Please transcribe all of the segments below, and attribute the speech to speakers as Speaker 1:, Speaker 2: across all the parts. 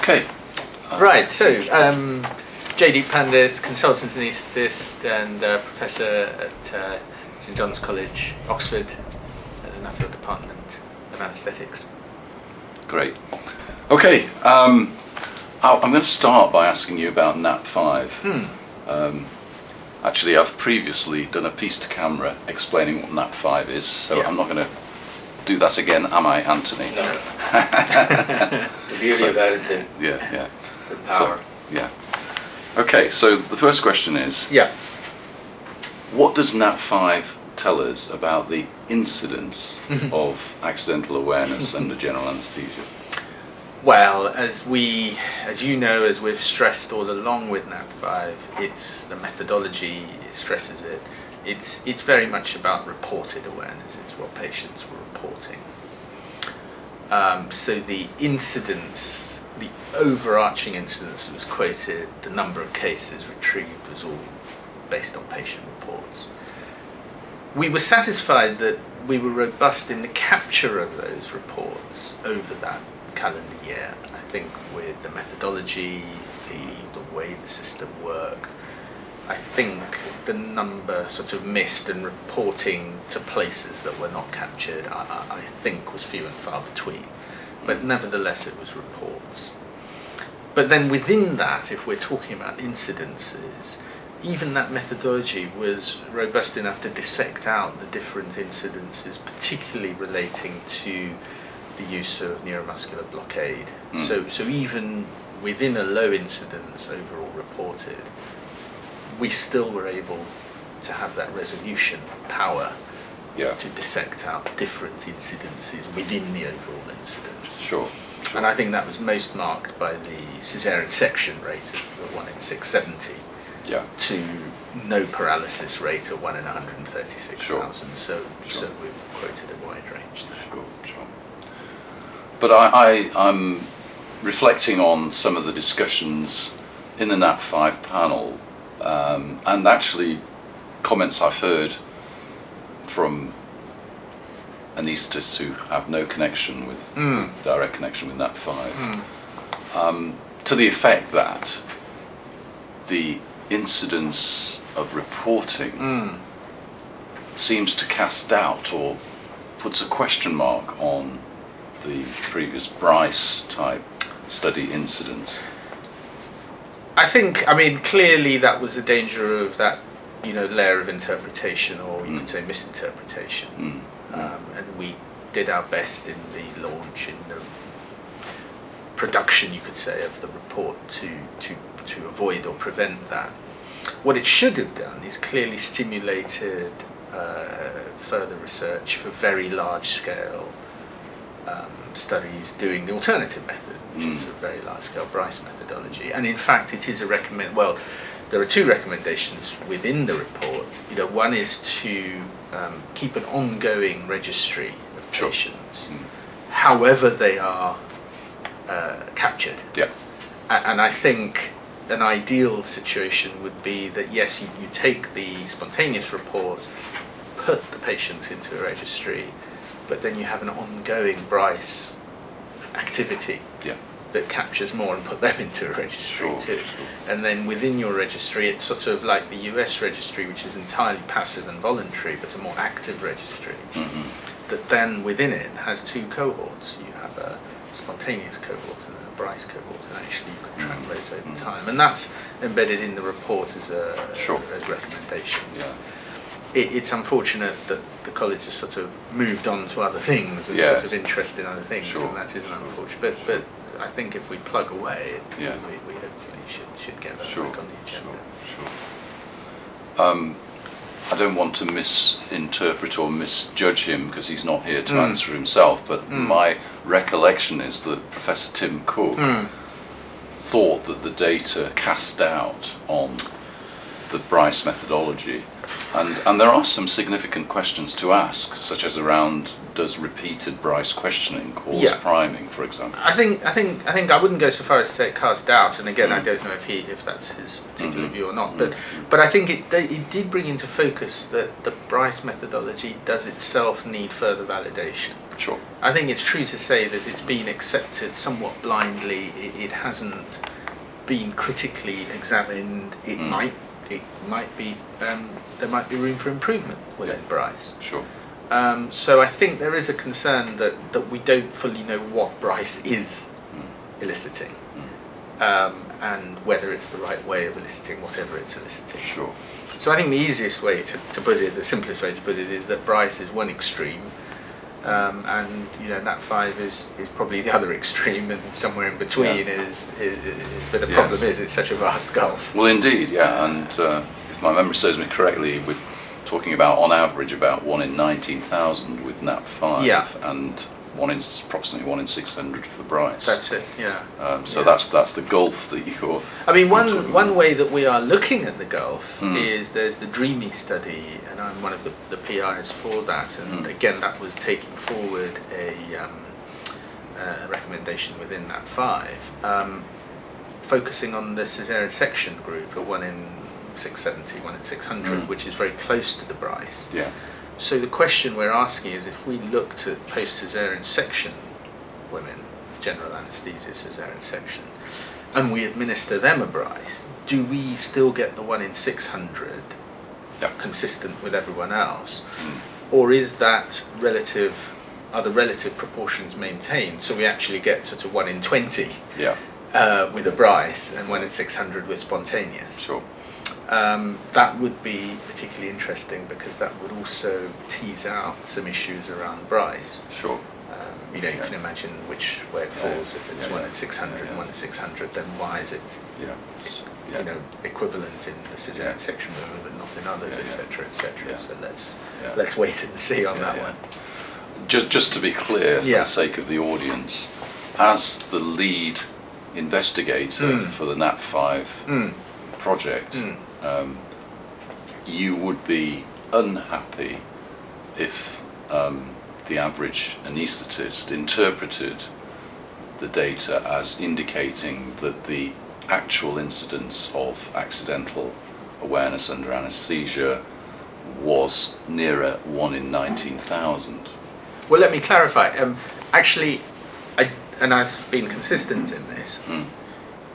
Speaker 1: Okay.
Speaker 2: Right, so JD Pandit, consultant anaesthetist and professor at St John's College, Oxford, at the Nuffield Department of Anaesthetics.
Speaker 1: Great. Okay, I'm going to start by asking you about NAP5. Actually, I've previously done a piece to camera explaining what NAP5 is, so I'm not going to do that again, am I, Anthony?
Speaker 3: No. It's the beauty of editing.
Speaker 1: Yeah.
Speaker 3: The power.
Speaker 1: Okay, so the first question is, what does NAP5 tell us about the incidence of accidental awareness under general anaesthesia?
Speaker 2: Well, as you know, as we've stressed all along with NAP5, it's the methodology stresses it. It's very much about reported awareness. It's what patients were reporting. So the incidence, the overarching incidence that was quoted, the number of cases retrieved was all based on patient reports. We were satisfied that we were robust in the capture of those reports over that calendar year. I think with the methodology, the way the system worked, I think the number sort of missed and reporting to places that were not captured, I think was few and far between. But nevertheless, it was reports. But then within that, if we're talking about incidences, even that methodology was robust enough to dissect out the different incidences, particularly relating to the use of neuromuscular blockade. So even within a low incidence overall reported, we still were able to have that resolution power to dissect out different incidences within the overall incidence.
Speaker 1: Sure.
Speaker 2: And I think that was most marked by the caesarean section rate of 1 in 670 to no paralysis rate of 1 in 136,000. So we've quoted a wide range there.
Speaker 1: Sure. But I'm reflecting on some of the discussions in the NAP5 panel, and actually comments I've heard from anaesthetists who have no connection with direct connection with NAP5, to the effect that the incidence of reporting seems to cast doubt or puts a question mark on the previous Bryce type study incidence.
Speaker 2: I mean, clearly that was the danger of that, layer of interpretation, or you could say misinterpretation. And we did our best in the launch, in the production, you could say, of the report to avoid or prevent that. What it should have done is clearly stimulated further research for very large scale studies doing the alternative method, which is a very large scale Bryce methodology. And in fact, it is there are two recommendations within the report. One is to keep an ongoing registry of patients, however they are captured. And I think an ideal situation would be that, yes, you take the spontaneous report, put the patients into a registry, but then you have an ongoing Bryce activity that captures more and put them into a registry too. And then within your registry, it's sort of like the US registry, which is entirely passive and voluntary, but a more active registry, that then within it has two cohorts. You have a spontaneous cohort and a Bryce cohort, and actually you can track those over time. And that's embedded in the report as recommendations. It's unfortunate that the college has sort of moved on to other things and sort of interested in other things, and that is unfortunate. But I think if we plug away, we hopefully should get that back on the agenda.
Speaker 1: I don't want to misinterpret or misjudge him because he's not here to answer himself, but my recollection is that Professor Tim Cook thought that the data cast doubt on the Bryce methodology. And there are some significant questions to ask, such as around, does repeated Bryce questioning cause priming, for example?
Speaker 2: I think I wouldn't go so far as to say it cast doubt, and again I don't know if that's his particular view or not, but I think it did bring into focus that the Bryce methodology does itself need further validation.
Speaker 1: Sure.
Speaker 2: I think it's true to say that it's been accepted somewhat blindly. It hasn't been critically examined. It might be there might be room for improvement within Bryce.
Speaker 1: Sure.
Speaker 2: So I think there is a concern that we don't fully know what Bryce is eliciting, and whether it's the right way of eliciting whatever it's eliciting.
Speaker 1: Sure.
Speaker 2: So I think the easiest way to put it, the simplest way to put it, is that Bryce is one extreme, and NAP5 is probably the other extreme, and somewhere in between is. But the problem is it's such a vast gulf.
Speaker 1: Well, indeed, yeah, and if my memory serves me correctly, we're talking about on average about 1 in 19,000 with NAP5, and approximately 1 in 600 for Bryce.
Speaker 2: That's it. Yeah.
Speaker 1: So that's the gulf that you're.
Speaker 2: I mean, one way that we are looking at the gulf is there's the DREAMY study, and I'm one of the PIs for that. And again, that was taking forward a recommendation within NAP5, focusing on the caesarean section group, a 1 in 670, 1 in 600, which is very close to the Bryce.
Speaker 1: Yeah.
Speaker 2: So the question we're asking is, if we looked at post-caesarean section women, general anaesthesia caesarean section, and we administer them a Bryce, do we still get the 1 in 600 consistent with everyone else? Or is that are the relative proportions maintained, so we actually get sort of 1 in 20 with a Bryce and 1 in 600 with spontaneous?
Speaker 1: Sure.
Speaker 2: That would be particularly interesting, because that would also tease out some issues around Bryce.
Speaker 1: Sure.
Speaker 2: You can imagine where it falls. If it's 1 in 600 and 1 in 600, then why is it equivalent in the caesarean section movement but not in others, etc., etc. So let's wait and see on that one.
Speaker 1: Just to be clear, for the sake of the audience, as the lead investigator for the NAP5 project, you would be unhappy if the average anaesthetist interpreted the data as indicating that the actual incidence of accidental awareness under anaesthesia was nearer 1 in 19,000.
Speaker 2: Well, let me clarify. Actually, I've been consistent in this.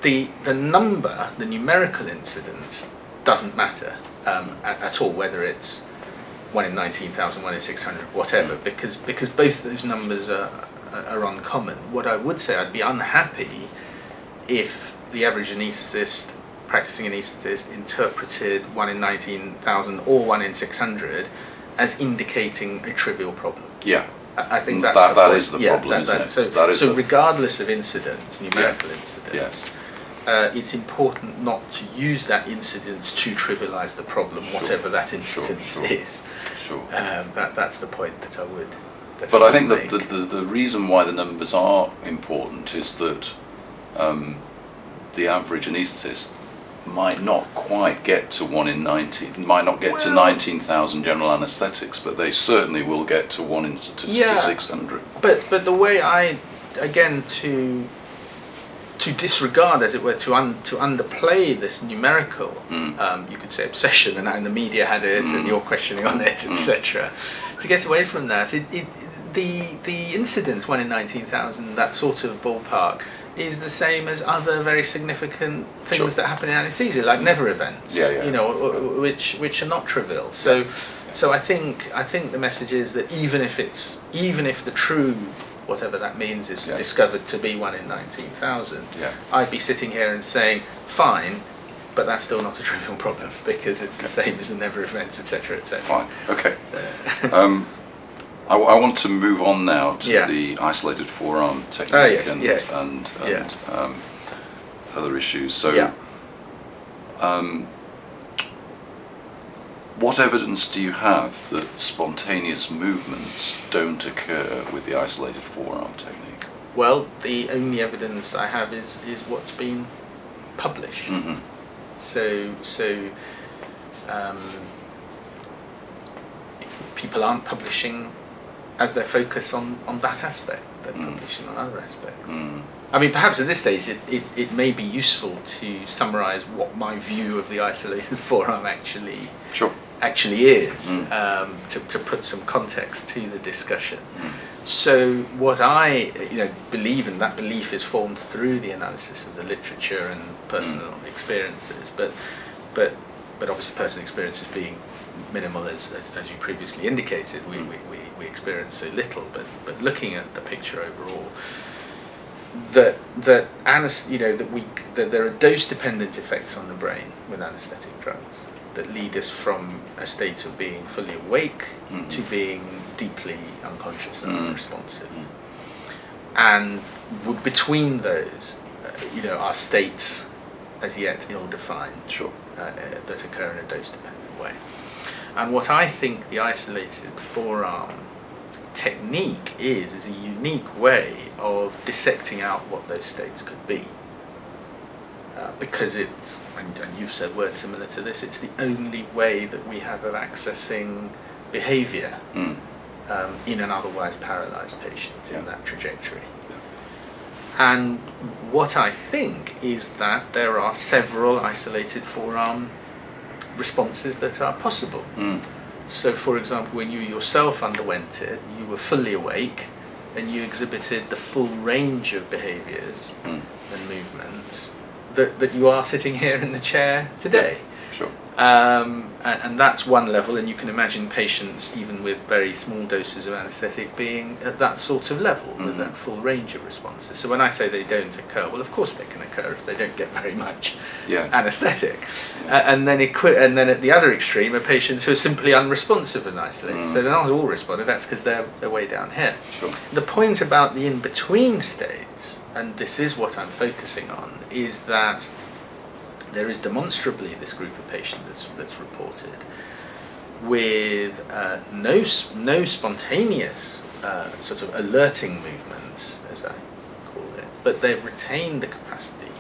Speaker 2: The number, the numerical incidence, doesn't matter at all, whether it's 1 in 19,000, 1 in 600, whatever, because both those numbers are uncommon. What I would say, I'd be unhappy if the average anaesthetist, practicing anaesthetist, interpreted 1 in 19,000 or 1 in 600 as indicating a trivial problem.
Speaker 1: Yeah.
Speaker 2: I think that is
Speaker 1: the problem, isn't it?
Speaker 2: So regardless of incidence, numerical incidence, it's important not to use that incidence to trivialise the problem, whatever that incidence is.
Speaker 1: Sure.
Speaker 2: That's the point that I would.
Speaker 1: But I think that the reason why the numbers are important is that the average anaesthetist might not quite get to 1 in 90, might not get to 19,000 general anaesthetics, but they certainly will get to 1 in 600.
Speaker 2: But the way to disregard, as it were, to underplay this numerical, you could say obsession, and the media had it, and you're questioning on it, etc. To get away from that, the incidence 1 in 19,000, that sort of ballpark, is the same as other very significant things that happen in anaesthesia, like never events, which are not trivial. So I think the message is that even if the true, whatever that means, is discovered to be 1 in 19,000, I'd be sitting here and saying, fine, but that's still not a trivial problem, because it's the same as the never events, etc., etc.
Speaker 1: Fine. Okay. I want to move on now to the isolated forearm technique and other issues. So, what evidence do you have that spontaneous movements don't occur with the isolated forearm technique?
Speaker 2: Well, the only evidence I have is what's been published. So people aren't publishing as their focus on that aspect. They're publishing on other aspects. I mean, perhaps at this stage it may be useful to summarise what my view of the isolated forearm actually is, to put some context to the discussion. So what I believe, and that belief is formed through the analysis of the literature and personal experiences, but obviously personal experiences being minimal, as you previously indicated, we experience so little. But looking at the picture overall, that there are dose-dependent effects on the brain with anaesthetic drugs that lead us from a state of being fully awake to being deeply unconscious and unresponsive. And between those, are states as yet ill-defined that occur in a dose-dependent way. And what I think the isolated forearm technique is a unique way of dissecting out what those states could be. Because it's, and you've said words similar to this, it's the only way that we have of accessing behaviour in an otherwise paralysed patient in that trajectory. And what I think is that there are several isolated forearm responses that are possible. So, for example, when you yourself underwent it, you were fully awake and you exhibited the full range of behaviours and movements that you are sitting here in the chair today.
Speaker 1: Sure.
Speaker 2: And that's one level, and you can imagine patients, even with very small doses of anaesthetic, being at that sort of level with that full range of responses. So when I say they don't occur, well, of course they can occur if they don't get very much anaesthetic. And then at the other extreme are patients who are simply unresponsive and isolated. So they're not all responding. That's because they're way down here.
Speaker 1: Sure.
Speaker 2: The point about the in-between states, and this is what I'm focusing on, is that there is demonstrably this group of patients that's reported with no spontaneous sort of alerting movements, as I call it, but they've retained the capacity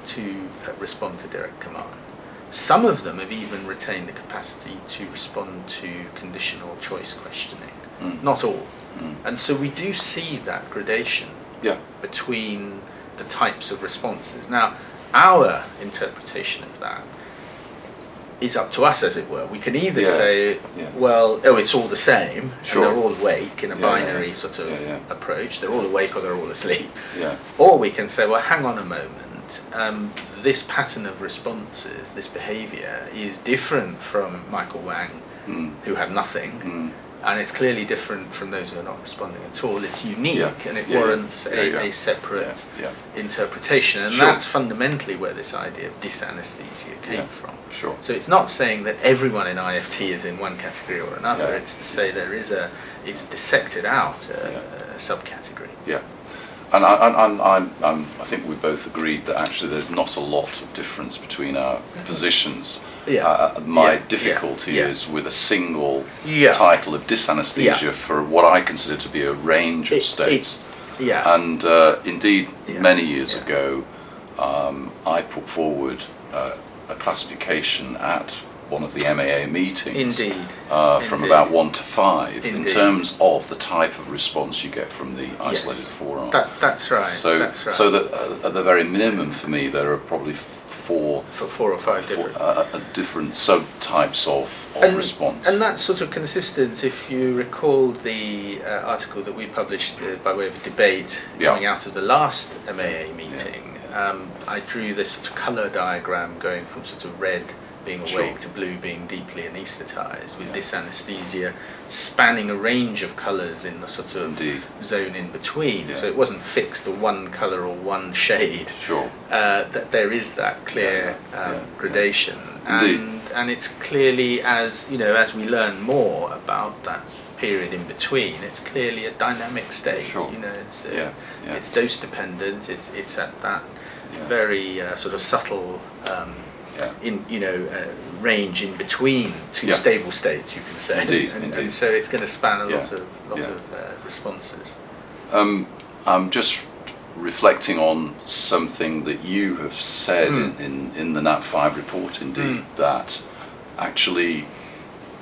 Speaker 2: to respond to direct command. Some of them have even retained the capacity to respond to conditional choice questioning. Not all. And so we do see that gradation between the types of responses. Now, our interpretation of that is up to us, as it were. We can either say, well, it's all the same, and they're all awake in a binary sort of approach. They're all awake or they're all asleep. Or we can say, well, hang on a moment. This pattern of responses, this behaviour, is different from Michael Wang, who had nothing. And it's clearly different from those who are not responding at all. It's unique, and it warrants a separate interpretation. And that's fundamentally where this idea of dysanaesthesia came from. So it's not saying that everyone in IFT is in one category or another. It's to say it's dissected out a subcategory.
Speaker 1: And I think we both agreed that actually there's not a lot of difference between our positions. My difficulty is with a single title of dysanaesthesia for what I consider to be a range of states. And indeed, many years ago, I put forward a classification at one of the MAA meetings from about 1 to 5 in terms of the type of response you get from the isolated forearm.
Speaker 2: That's right.
Speaker 1: So that at the very minimum for me, there are probably four
Speaker 2: or five
Speaker 1: different subtypes of response.
Speaker 2: And that's sort of consistent. If you recall the article that we published by way of debate coming out of the last MAA meeting, I drew this sort of colour diagram going from sort of red being awake to blue being deeply anaesthetised, with dysanaesthesia spanning a range of colours in the sort of zone in between. So it wasn't fixed to one colour or one shade. That there is that clear gradation, and it's clearly, as we learn more about that period in between, it's clearly a dynamic state. It's dose dependent. It's at that very sort of subtle range in between two stable states, you can say. And so it's going to span a lot of responses.
Speaker 1: I'm just reflecting on something that you have said in the NAP5 report, indeed, that actually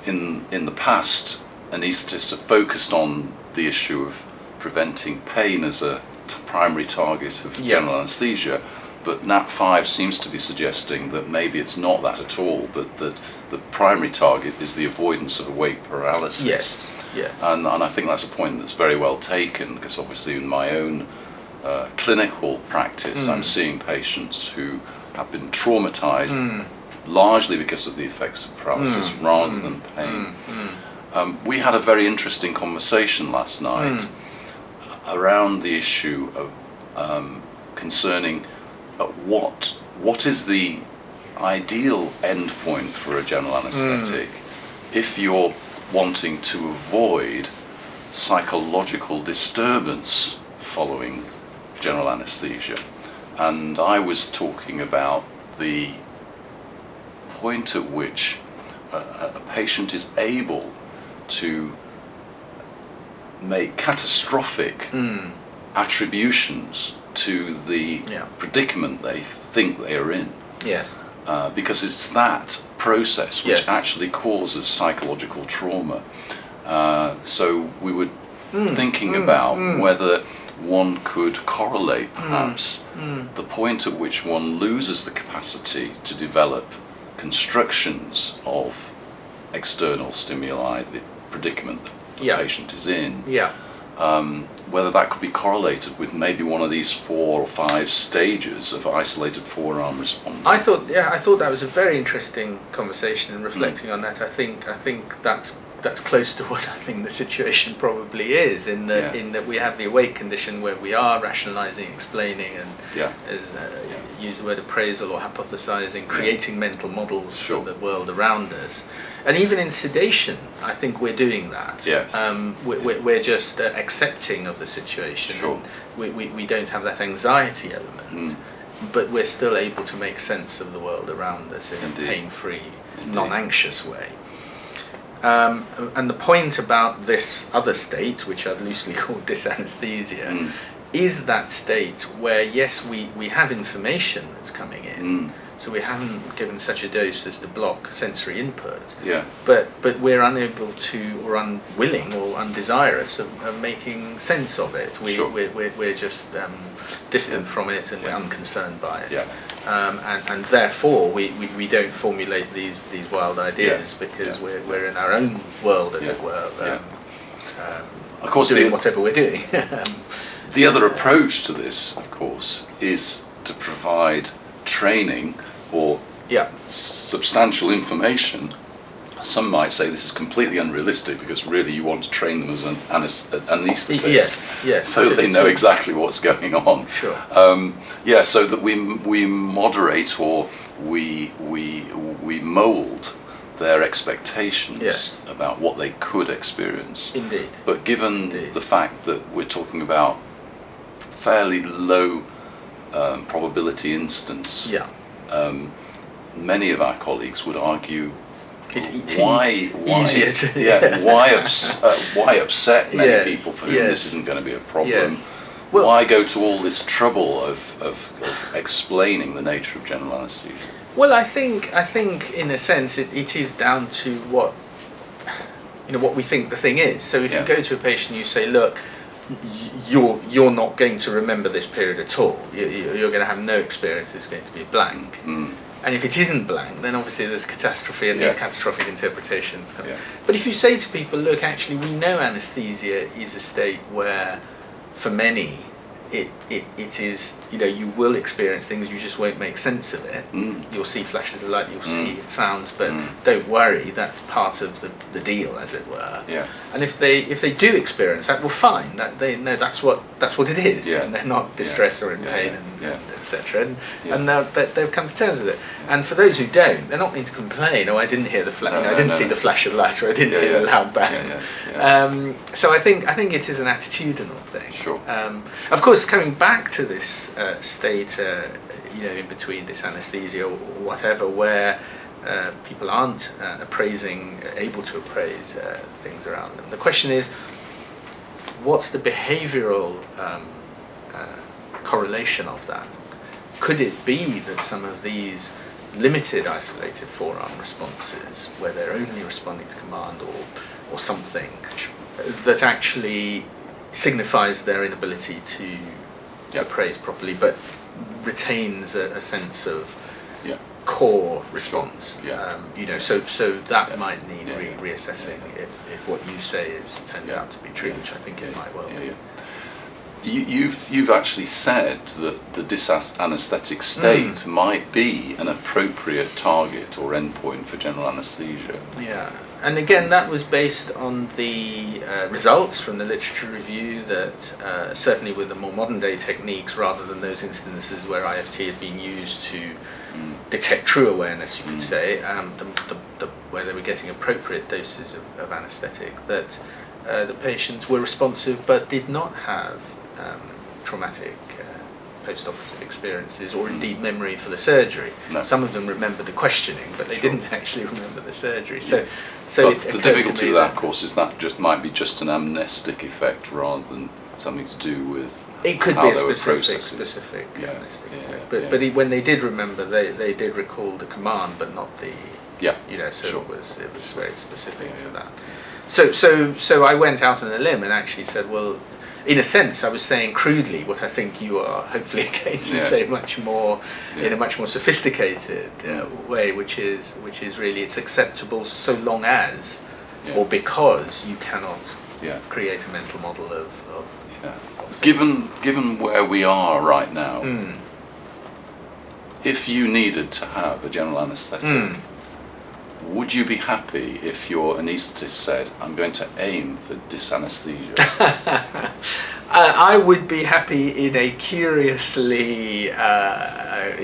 Speaker 1: in the past, anaesthetists have focused on the issue of preventing pain as a primary target of general anaesthesia. But NAP5 seems to be suggesting that maybe it's not that at all, but that the primary target is the avoidance of awake paralysis.
Speaker 2: Yes.
Speaker 1: And I think that's a point that's very well taken, because obviously in my own clinical practice, I'm seeing patients who have been traumatized largely because of the effects of paralysis rather than pain. We had a very interesting conversation last night around the issue of concerning what is the ideal endpoint for a general anaesthetic if you're wanting to avoid psychological disturbance following general anaesthesia. And I was talking about the point at which a patient is able to make catastrophic attributions to the predicament they think they are in.
Speaker 2: Yes.
Speaker 1: Because it's that process which
Speaker 2: Yes.
Speaker 1: actually causes psychological trauma. So we were thinking about whether one could correlate perhaps the point at which one loses the capacity to develop constructions of external stimuli, the predicament that the patient is in,
Speaker 2: Yeah.
Speaker 1: whether that could be correlated with maybe one of these 4 or 5 stages of isolated forearm response.
Speaker 2: I thought that was a very interesting conversation, and reflecting on that, I think that's close to what I think the situation probably is, in that we have the awake condition where we are rationalizing, explaining, and use the word appraisal or hypothesizing, creating mental models for the world around us. And even in sedation, I think we're doing that.
Speaker 1: Yes.
Speaker 2: We're just accepting of the situation.
Speaker 1: Sure.
Speaker 2: We don't have that anxiety element, but we're still able to make sense of the world around us in a pain-free, non-anxious way. And the point about this other state, which I've loosely called dysanesthesia, is that state where, yes, we have information that's coming in, so we haven't given such a dose as to block sensory input, but we're unable to, or unwilling, or undesirous of making sense of it. We're just distant from it, and we're unconcerned by it. And therefore we don't formulate these wild ideas, because we're in our own world, as it were,
Speaker 1: of course,
Speaker 2: doing whatever we're doing.
Speaker 1: The other approach to this, of course, is to provide training or substantial information. Some might say this is completely unrealistic, because really you want to train them as an anaesthetist, so they know exactly what's going on.
Speaker 2: Sure.
Speaker 1: So that we moderate, or we mould their expectations about what they could experience.
Speaker 2: Indeed.
Speaker 1: But given the fact that we're talking about fairly low probability instance, many of our colleagues would argue, why
Speaker 2: easier to
Speaker 1: why upset many people for whom this isn't going to be a problem? Well, why go to all this trouble of explaining the nature of general anaesthesia?
Speaker 2: Well, I think in a sense it is down to what we think the thing is. So if you go to a patient, you say, look, you're not going to remember this period at all. You're going to have no experience. It's going to be blank. And if it isn't blank, then obviously there's catastrophe, and there's catastrophic interpretations. But if you say to people, look, actually we know anaesthesia is a state where, for many, it is, you will experience things, you just won't make sense of it. You'll see flashes of light, you'll see sounds, but don't worry, that's part of the deal, as it were. And if they do experience that, well, fine, that they know that's what it is, and they're not distressed or in pain, and etc. And they've come to terms with it. And for those who don't, they're not going to complain. Oh, I didn't hear the flash. I didn't see the flash of light, or I didn't hear the loud bang. So I think it is an attitudinal thing.
Speaker 1: Sure.
Speaker 2: Of course, coming back to this state, in between this anaesthesia or whatever, where people aren't able to appraise things around them. The question is, what's the behavioural correlation of that? Could it be that some of these limited isolated forearm responses, where they're only responding to command or something, that actually signifies their inability to appraise properly, but retains a sense of
Speaker 1: Yeah.
Speaker 2: core response.
Speaker 1: Yeah.
Speaker 2: So that
Speaker 1: Yeah.
Speaker 2: might need
Speaker 1: Yeah.
Speaker 2: reassessing if what you say turns out to be true, which I think it might well be.
Speaker 1: You've actually said that the dysanaesthetic state might be an appropriate target or endpoint for general anaesthesia.
Speaker 2: Yeah, and again, that was based on the results from the literature review that certainly with the more modern day techniques, rather than those instances where IFT had been used to detect true awareness, you could say, where they were getting appropriate doses of anaesthetic, that the patients were responsive but did not have traumatic post-operative experiences, or indeed memory for the surgery.
Speaker 1: No.
Speaker 2: Some of them remembered the questioning, but they didn't actually remember the surgery. So
Speaker 1: But the difficulty with that, of course, is that might be just an amnestic effect rather than something to do with
Speaker 2: it could
Speaker 1: how
Speaker 2: be a
Speaker 1: they were
Speaker 2: specific
Speaker 1: processing.
Speaker 2: amnestic
Speaker 1: Yeah,
Speaker 2: effect.
Speaker 1: yeah.
Speaker 2: But when they did remember, they did recall the command, but not the so
Speaker 1: Sure.
Speaker 2: it was very specific to
Speaker 1: Yeah.
Speaker 2: that. So I went out on a limb and actually said, well, in a sense, I was saying crudely what I think you are hopefully going to say much more in a much more sophisticated way, which is really it's acceptable so long as or because you cannot create a mental model of
Speaker 1: Given where we are right now, if you needed to have a general anaesthetic, would you be happy if your anaesthetist said, "I'm going to aim for dysanaesthesia"?
Speaker 2: I would be happy in a curiously, out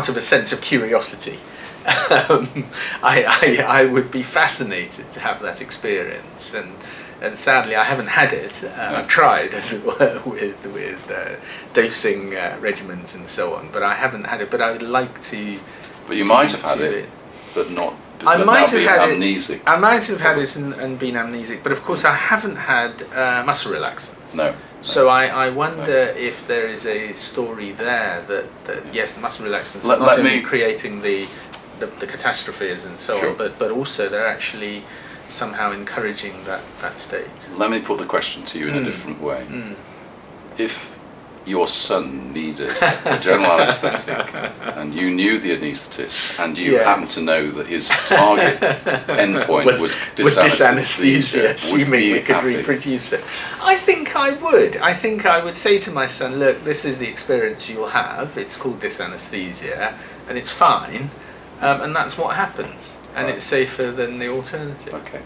Speaker 2: of a sense of curiosity. I would be fascinated to have that experience, and sadly I haven't had it. I've tried, as it were, with dosing regimens and so on, but I haven't had it. But I would like to.
Speaker 1: But you might have had it, but not.
Speaker 2: I might have had
Speaker 1: amnesic.
Speaker 2: it. I might have had it and been amnesic, but of course I haven't had muscle relaxants.
Speaker 1: No.
Speaker 2: So I wonder if there is a story there that yes, the muscle relaxants are not only creating the catastrophes and so on, but also they're actually somehow encouraging that state.
Speaker 1: Let me put the question to you in a different way. If your son needed a general anaesthetic and you knew the anaesthetist and you happened to know that his target endpoint was dysanaesthesia,
Speaker 2: assuming we could reproduce it, I think I would. I think I would say to my son, look, this is the experience you'll have. It's called dysanaesthesia and it's fine, and that's what happens, and it's safer than the alternative.
Speaker 1: Okay.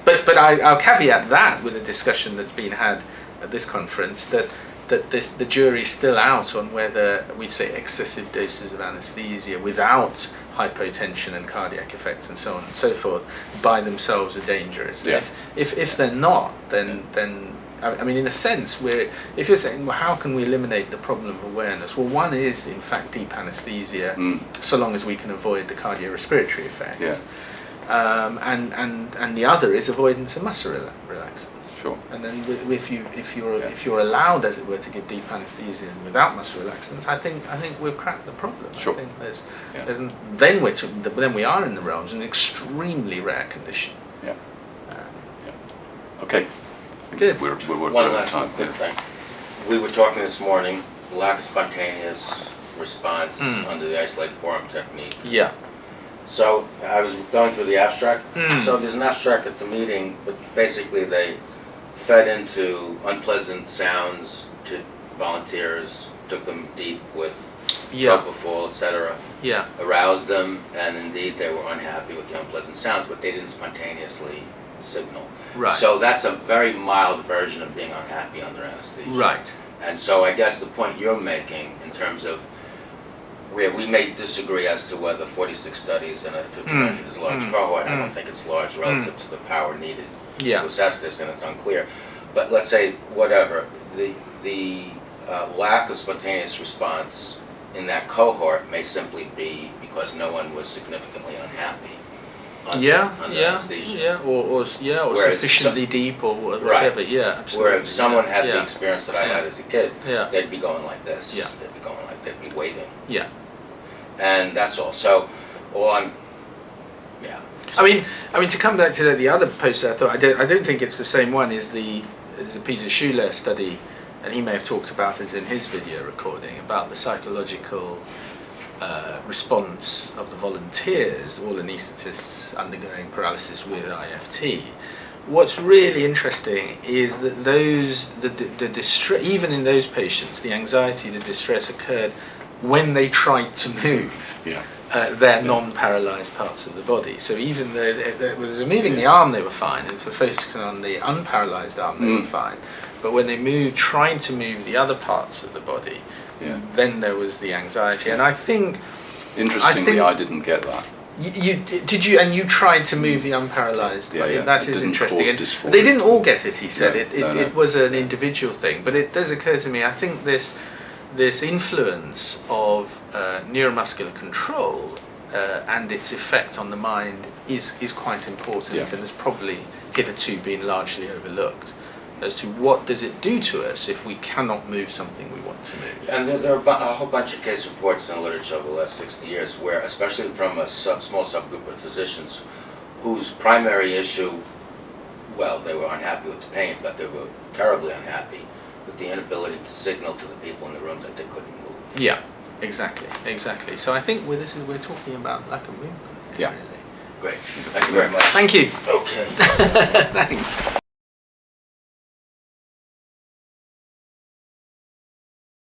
Speaker 2: But I'll caveat that with a discussion that's been had at this conference that the jury's still out on whether we'd say excessive doses of anaesthesia without hypotension and cardiac effects and so on and so forth by themselves are dangerous.
Speaker 1: Yeah.
Speaker 2: If they're not, then I mean, in a sense, if you're saying, well, how can we eliminate the problem of awareness? Well, one is in fact deep anaesthesia, so long as we can avoid the cardiorespiratory effects.
Speaker 1: Yeah.
Speaker 2: And the other is avoidance of muscle relaxants.
Speaker 1: Sure.
Speaker 2: And then if you're allowed, as it were, to give deep anaesthesia without muscle relaxants, I think we've cracked the problem.
Speaker 1: Sure.
Speaker 2: I think then we are in the realms of an extremely rare condition.
Speaker 1: Yeah. Okay.
Speaker 2: Good.
Speaker 1: We're
Speaker 3: One last quick thing. We were talking this morning, lack of spontaneous response under the isolated forum technique.
Speaker 2: Yeah.
Speaker 3: So I was going through the abstract. So there's an abstract at the meeting, but basically they fed into unpleasant sounds to volunteers, took them deep with propofol, etc.
Speaker 2: Yeah.
Speaker 3: Aroused them, and indeed they were unhappy with the unpleasant sounds, but they didn't spontaneously signal.
Speaker 2: Right.
Speaker 3: So that's a very mild version of being unhappy under anesthesia.
Speaker 2: Right.
Speaker 3: And so I guess the point you're making in terms of where we may disagree as to whether 46 studies and a 50 measured is a large cohort. I don't think it's large relative to the power needed to assess this, and it's unclear. But let's say whatever the lack of spontaneous response in that cohort may simply be because no one was significantly unhappy under anesthesia.
Speaker 2: or sufficiently deep or whatever. Yeah, absolutely.
Speaker 3: Where if someone had the experience that I had as a kid, they'd be going like this.
Speaker 2: Yeah.
Speaker 3: They'd be waiting.
Speaker 2: Yeah.
Speaker 3: And that's all. So,
Speaker 2: I mean, to come back to the other poster, I thought I don't think it's the same one as the Peter Schuler study, and he may have talked about it in his video recording about the psychological response of the volunteers, all anaesthetists undergoing paralysis with IFT, what's really interesting is that the distress, even in those patients, the anxiety, the distress occurred when they tried to move their non-paralysed parts of the body. So even though they were moving the arm, they were fine. And if we're focusing on the unparalysed arm, they were fine. But when they moved, trying to move the other parts of the body, then there was the anxiety. And I think,
Speaker 1: interestingly, I didn't get that.
Speaker 2: You tried to move the unparalysed. That is interesting. And
Speaker 1: dysphoria.
Speaker 2: they didn't all get it. He said
Speaker 1: No.
Speaker 2: it was an individual thing. But it does occur to me. I think this influence of neuromuscular control and its effect on the mind is quite important, and has probably hitherto been largely overlooked as to what does it do to us if we cannot move something we want to move.
Speaker 3: And there are a whole bunch of case reports in the literature over the last 60 years where, especially from a small subgroup of physicians whose primary issue, well, they were unhappy with the pain, but they were terribly unhappy with the inability to signal to the people in the room that they couldn't move.
Speaker 2: Yeah, exactly. So I think we're talking about lack of movement here, really.
Speaker 3: Great. Thank you very much.
Speaker 2: Thank you.
Speaker 3: Okay.
Speaker 2: Thanks.